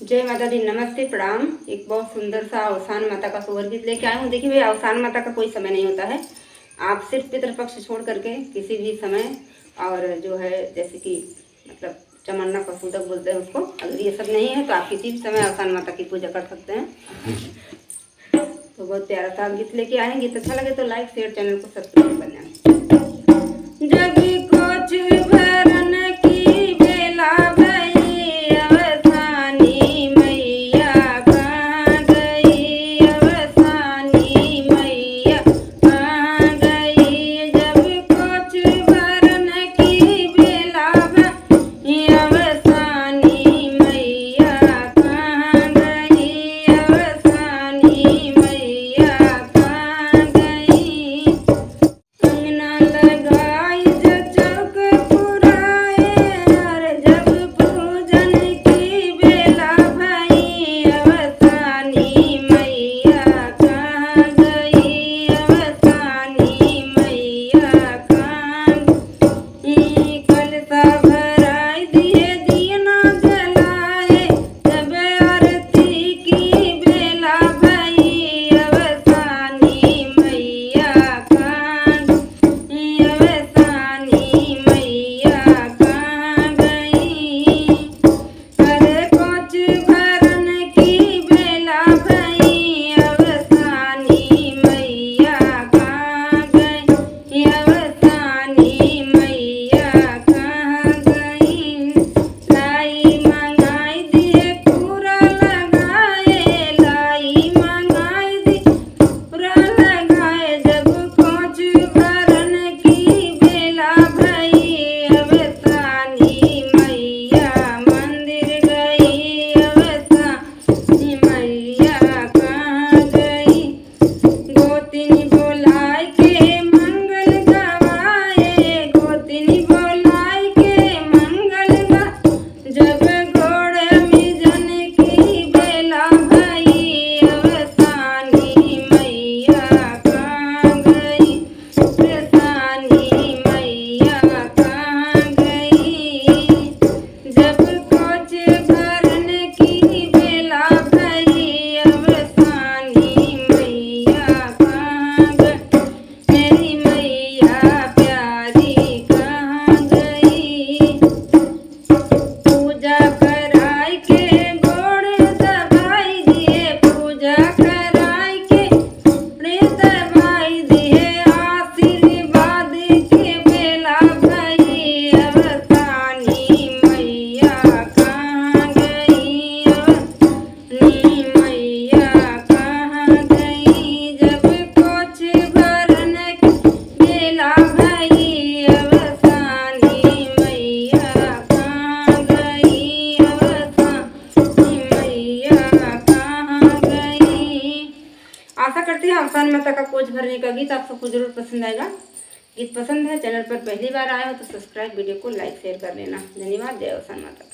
जय माता दी, नमस्ते, प्रणाम। एक बहुत सुंदर सा अवसान माता का सोहर गीत लेके आए हूँ। देखिए भाई, अवसान माता का कोई समय नहीं होता है। आप सिर्फ पितृपक्ष छोड़ करके किसी भी समय, और जो है जैसे कि मतलब चमन्ना पसूदक बोलते हैं उसको, अगर ये सब नहीं है तो आप किसी भी समय अवसान माता की पूजा कर सकते हैं। तो बहुत प्यारा सा गीत लेके आए हैं। गीत अच्छा लगे तो लाइक शेयर, चैनल को सब्सक्राइब करना। जब कुछ भरन की बेला भई, अवसानी मैया कहाँ गई, अवसानी मैया कहाँ गई। जब कुछ भरन की बेला भई, अवसानी मैया कहाँ गई, अवसानी मैया कहाँ गई। अंगना लगाई जो चौक पुराए, और जब पूजन की बेला भई, अवसानी मैया कहाँ गई, अवसानी मैया कहाँ गई। कलशा भराई दिए दियना जलाए, जब आरती की बेला भई, अवसानी मैया कहाँ गई, अवसानी मैया कहाँ गई। अरे कुछ भरन की बेला भई, अवसानी मैया कहाँ गई, अवसानी मैया कहाँ गई। लाई मंगाई दिए पूरा लगाए, लाई मंगाई दिए पूरा लगाए, जब कुछ भरन की बेला भई, अवसानी मैया मंदिर गई, अवसानी मैया कहाँ गई। गोतिनी बोलाय के मंगल गवाए, गोतिनी बोलाय के मंगल गवाए, जब घोड़ मिजन की बेला भई, अवसानी मैया कहाँ गई, अवसानी मैया कहाँ गई। जब कुछ भरन की बेला भई, अवसानी मैया कहाँ गई, मेरी मैया प्यारी कहाँ गई। पूजा कराई के गोड़ दबाई दिए, पूजा कराई के गोड़ दबाई दिए, आशीर्वाद के बेला भई, अवसानी मैया कहाँ गई, अवसानी मैया कहाँ गई। जब कुछ भरन की बेला भई, अवसानी मैया कहाँ गई, अवसानी मैया कहाँ गई। आशा करती हूँ अवसान माता का कोच भरने का गीत आप सबको जरूर पसंद आएगा। गीत पसंद है, चैनल पर पहली बार आए हो तो सब्सक्राइब, वीडियो को लाइक शेयर कर लेना। धन्यवाद। जय अवसान माता।